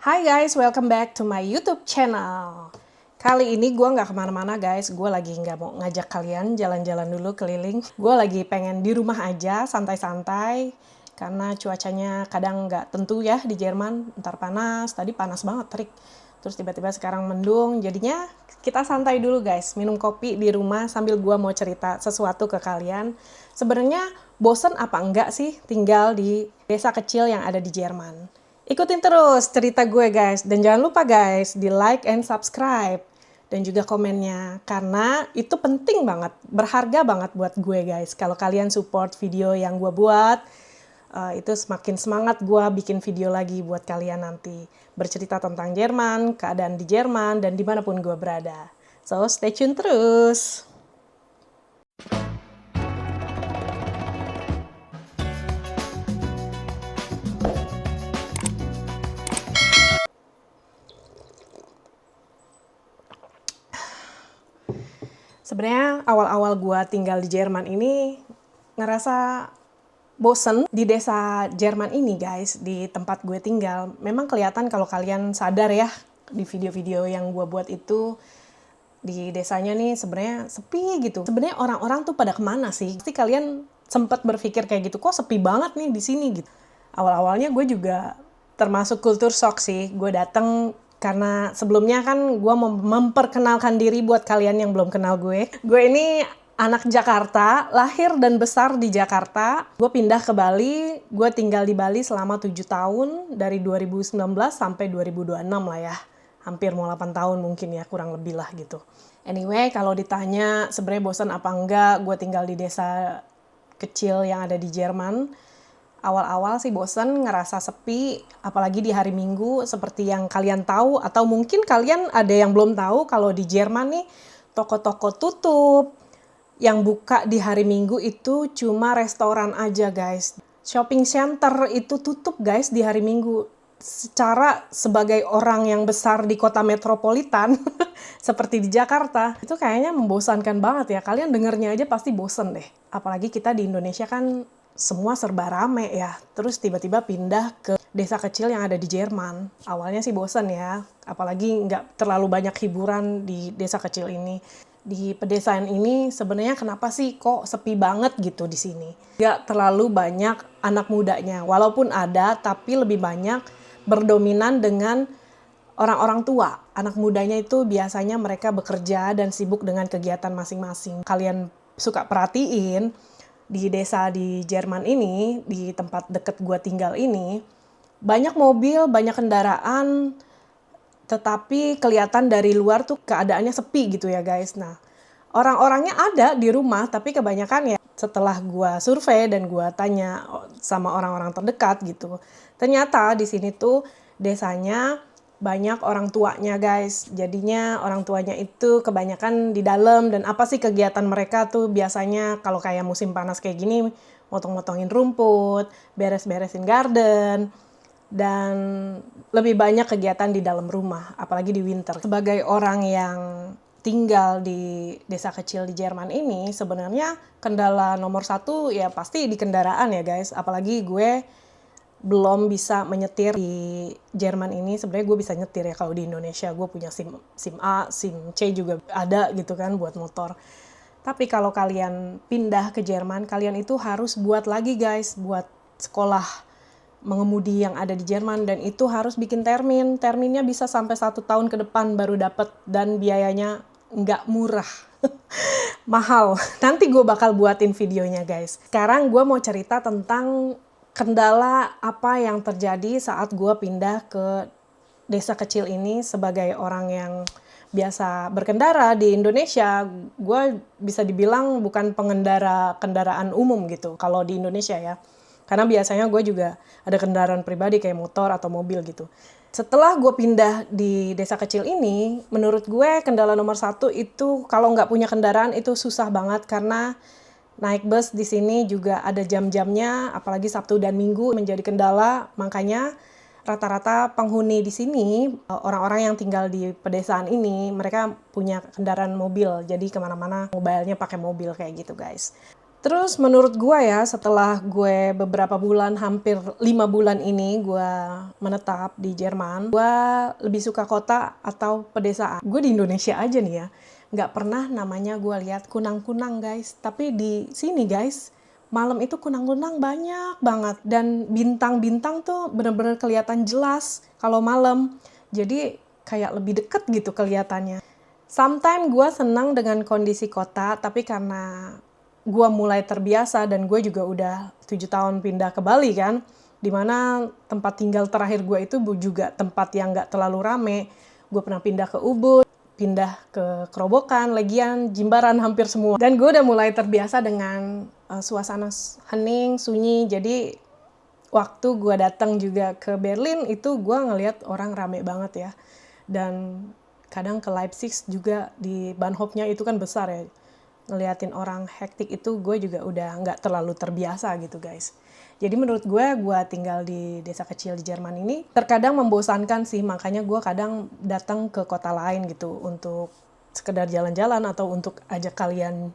Hai guys, welcome back to my YouTube channel. Kali ini gue nggak kemana-mana guys, gue lagi nggak mau ngajak kalian jalan-jalan dulu keliling. Gue lagi pengen di rumah aja, santai-santai. Karena cuacanya kadang nggak tentu ya di Jerman, ntar panas, tadi panas banget terik. Terus tiba-tiba sekarang mendung, jadinya kita santai dulu guys, minum kopi di rumah sambil gue mau cerita sesuatu ke kalian. Sebenarnya bosen apa enggak sih tinggal di desa kecil yang ada di Jerman? Ikutin terus cerita gue guys. Dan jangan lupa guys, di like and subscribe. Dan juga komennya. Karena itu penting banget, berharga banget buat gue guys. Kalau kalian support video yang gue buat, itu semakin semangat gue bikin video lagi buat kalian nanti. Bercerita tentang Jerman, keadaan di Jerman, dan dimanapun gue berada. So, stay tune terus. Sebenarnya awal-awal gue tinggal di Jerman ini ngerasa bosen di desa Jerman ini guys, di tempat gue tinggal. Memang kelihatan kalau kalian sadar ya di video-video yang gue buat itu, di desanya nih sebenarnya sepi gitu. Sebenarnya orang-orang tuh pada kemana sih? Pasti kalian sempat berpikir kayak gitu, kok sepi banget nih di sini gitu. Awal-awalnya gue juga termasuk kultur shock sih. Gue datang karena sebelumnya kan gue memperkenalkan diri buat kalian yang belum kenal gue. Gue ini anak Jakarta, lahir dan besar di Jakarta. Gue pindah ke Bali, gue tinggal di Bali selama 7 tahun, dari 2019 sampai 2026 lah ya. Hampir mau 8 tahun mungkin ya, kurang lebih lah gitu. Anyway, kalau ditanya sebenarnya bosan apa enggak, gue tinggal di desa kecil yang ada di Jerman. Awal-awal sih bosen, ngerasa sepi, apalagi di hari Minggu seperti yang kalian tahu, atau mungkin kalian ada yang belum tahu kalau di Jerman nih toko-toko tutup. Yang buka di hari Minggu itu cuma restoran aja guys. Shopping center itu tutup guys di hari Minggu. Secara sebagai orang yang besar di kota metropolitan seperti di Jakarta, itu kayaknya membosankan banget ya. Kalian dengernya aja pasti bosen deh. Apalagi kita di Indonesia kan semua serba rame ya. Terus tiba-tiba pindah ke desa kecil yang ada di Jerman. Awalnya sih bosen ya. Apalagi nggak terlalu banyak hiburan di desa kecil ini. Di pedesaan ini sebenarnya kenapa sih kok sepi banget gitu di sini? Nggak terlalu banyak anak mudanya. Walaupun ada, tapi lebih banyak berdominan dengan orang-orang tua. Anak mudanya itu biasanya mereka bekerja dan sibuk dengan kegiatan masing-masing. Kalian suka perhatiin, di desa di Jerman ini, di tempat deket gua tinggal ini, banyak mobil, banyak kendaraan, tetapi kelihatan dari luar tuh keadaannya sepi gitu ya guys. Nah, orang-orangnya ada di rumah, tapi kebanyakan ya setelah gua survei dan gua tanya sama orang-orang terdekat gitu, ternyata di sini tuh desanya banyak orang tuanya guys. Jadinya orang tuanya itu kebanyakan di dalam, dan apa sih kegiatan mereka tuh biasanya kalau kayak musim panas kayak gini, motong-motongin rumput, beres-beresin garden, dan lebih banyak kegiatan di dalam rumah, apalagi di winter. Sebagai orang yang tinggal di desa kecil di Jerman ini, sebenarnya kendala nomor satu ya pasti di kendaraan ya guys. Apalagi gue belum bisa menyetir di Jerman ini. Sebenarnya gue bisa nyetir ya kalau di Indonesia. Gue punya SIM A, SIM C juga ada gitu kan buat motor. Tapi kalau kalian pindah ke Jerman, kalian itu harus buat lagi guys, buat sekolah mengemudi yang ada di Jerman, dan itu harus bikin termin. Terminnya bisa sampai 1 tahun ke depan baru dapet, dan biayanya nggak murah. Mahal. Nanti gue bakal buatin videonya guys. Sekarang gue mau cerita tentang kendala apa yang terjadi saat gue pindah ke desa kecil ini sebagai orang yang biasa berkendara di Indonesia. Gue bisa dibilang bukan pengendara kendaraan umum gitu kalau di Indonesia ya. Karena biasanya gue juga ada kendaraan pribadi kayak motor atau mobil gitu. Setelah gue pindah di desa kecil ini, menurut gue kendala nomor satu itu kalau nggak punya kendaraan itu susah banget, karena naik bus di sini juga ada jam-jamnya, apalagi Sabtu dan Minggu menjadi kendala. Makanya rata-rata penghuni di sini, orang-orang yang tinggal di pedesaan ini, mereka punya kendaraan mobil. Jadi kemana-mana mobilnya pakai mobil kayak gitu guys. Terus menurut gue ya, setelah gue beberapa bulan, hampir 5 bulan ini gue menetap di Jerman, gue lebih suka kota atau pedesaan. Gue di Indonesia aja nih ya, nggak pernah namanya gue lihat kunang-kunang guys. Tapi di sini guys, malam itu kunang-kunang banyak banget. Dan bintang-bintang tuh bener-bener kelihatan jelas kalau malam. Jadi kayak lebih deket gitu kelihatannya. Sometimes gue senang dengan kondisi kota, tapi karena gue mulai terbiasa dan gue juga udah 7 tahun pindah ke Bali kan, dimana tempat tinggal terakhir gue itu juga tempat yang gak terlalu rame. Gue pernah pindah ke Ubud, pindah ke Kerobokan, Legian, Jimbaran, hampir semua. Dan gue udah mulai terbiasa dengan suasana hening, sunyi. Jadi waktu gue datang juga ke Berlin itu gue ngelihat orang rame banget ya. Dan kadang ke Leipzig juga di Bahnhofnya itu kan besar ya. Ngeliatin orang hektik itu gue juga udah nggak terlalu terbiasa gitu guys. Jadi menurut gue tinggal di desa kecil di Jerman ini terkadang membosankan sih, makanya gue kadang datang ke kota lain gitu untuk sekedar jalan-jalan atau untuk ajak kalian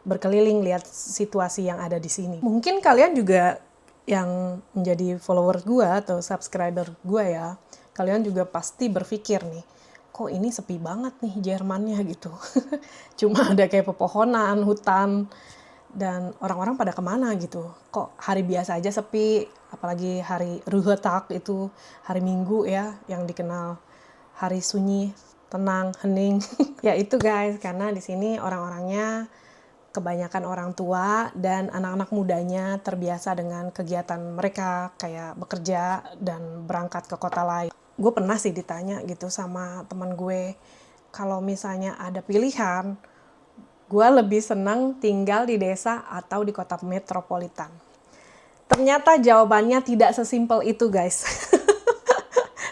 berkeliling lihat situasi yang ada di sini. Mungkin kalian juga yang menjadi follower gue atau subscriber gue ya, kalian juga pasti berpikir nih, kok ini sepi banget nih Jermannya gitu. Cuma ada kayak pepohonan, hutan, dan orang-orang pada kemana gitu. Kok hari biasa aja sepi, apalagi hari Ruhetag itu, hari Minggu ya, yang dikenal hari sunyi, tenang, hening. Ya itu guys, karena di sini orang-orangnya kebanyakan orang tua dan anak-anak mudanya terbiasa dengan kegiatan mereka kayak bekerja dan berangkat ke kota lain. Gue pernah sih ditanya gitu sama teman gue, kalau misalnya ada pilihan, gue lebih senang tinggal di desa atau di kota metropolitan. Ternyata jawabannya tidak sesimpel itu guys.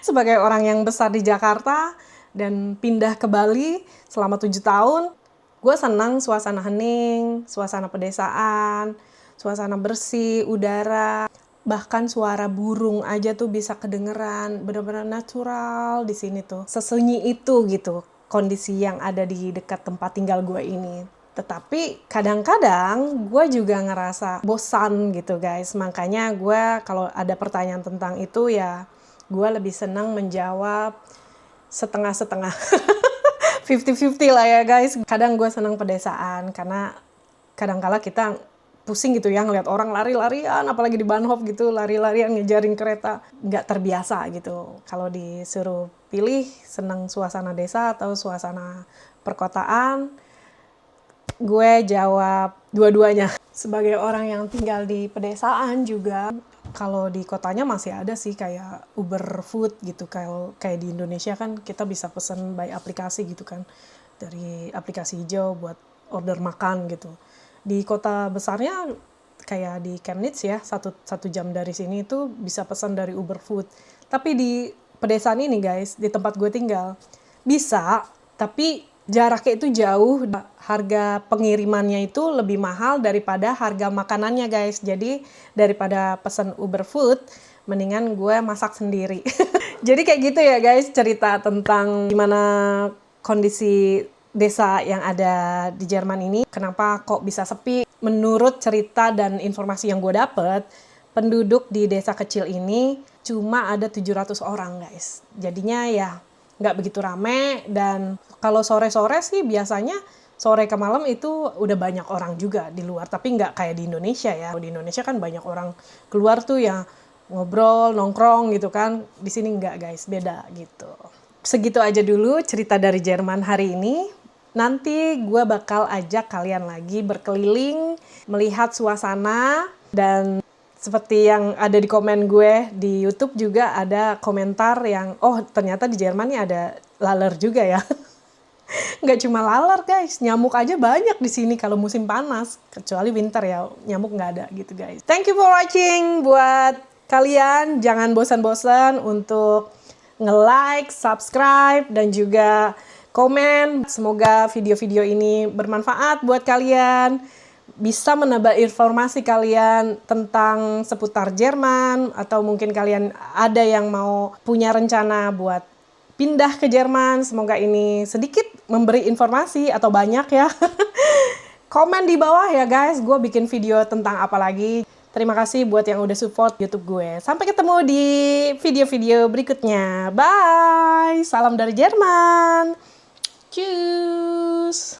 Sebagai orang yang besar di Jakarta dan pindah ke Bali selama 7 tahun, gue senang suasana hening, suasana pedesaan, suasana bersih, udara, bahkan suara burung aja tuh bisa kedengeran, benar-benar natural di sini tuh. Sesunyi itu gitu kondisi yang ada di dekat tempat tinggal gue ini. Tetapi kadang-kadang gue juga ngerasa bosan gitu guys. Makanya gue kalau ada pertanyaan tentang itu ya, gue lebih senang menjawab setengah-setengah. 50-50 lah ya guys. Kadang gue senang pedesaan karena kadang-kala kita pusing gitu ya ngeliat orang lari-larian, apalagi di Bahnhof gitu, lari-larian ngejaring kereta. Nggak terbiasa gitu. Kalau disuruh pilih senang suasana desa atau suasana perkotaan, gue jawab dua-duanya. Sebagai orang yang tinggal di pedesaan juga, kalau di kotanya masih ada sih kayak Uber Food gitu. Kayak di Indonesia kan kita bisa pesen by aplikasi gitu kan. Dari aplikasi hijau buat order makan gitu. Di kota besarnya kayak di Chemnitz ya, satu jam dari sini itu bisa pesan dari Uber Food. Tapi di pedesaan ini guys, di tempat gue tinggal, bisa, tapi jaraknya itu jauh. Harga pengirimannya itu lebih mahal daripada harga makanannya guys. Jadi daripada pesan Uber Food, mendingan gue masak sendiri. Jadi kayak gitu ya guys, cerita tentang gimana kondisi desa yang ada di Jerman ini. Kenapa kok bisa sepi? Menurut cerita dan informasi yang gue dapet, penduduk di desa kecil ini cuma ada 700 orang guys. Jadinya ya nggak begitu rame, dan kalau sore-sore sih biasanya sore ke malam itu udah banyak orang juga di luar, tapi nggak kayak di Indonesia ya. Di Indonesia kan banyak orang keluar tuh yang ngobrol, nongkrong gitu kan. Di sini nggak guys, beda gitu. Segitu aja dulu cerita dari Jerman hari ini. Nanti gue bakal ajak kalian lagi berkeliling, melihat suasana, dan seperti yang ada di komen gue di YouTube juga ada komentar yang, oh ternyata di Jerman nih ada laler juga ya. Nggak cuma laler guys, nyamuk aja banyak di sini kalau musim panas. Kecuali winter ya, nyamuk nggak ada gitu guys. Thank you for watching. Buat kalian jangan bosan-bosan untuk nge-like, subscribe, dan juga komen. Semoga video-video ini bermanfaat buat kalian. Bisa menambah informasi kalian tentang seputar Jerman, atau mungkin kalian ada yang mau punya rencana buat pindah ke Jerman. Semoga ini sedikit memberi informasi atau banyak ya. Komen di bawah ya guys, gue bikin video tentang apa lagi. Terima kasih buat yang udah support YouTube gue. Sampai ketemu di video-video berikutnya. Bye! Salam dari Jerman. Tschüss.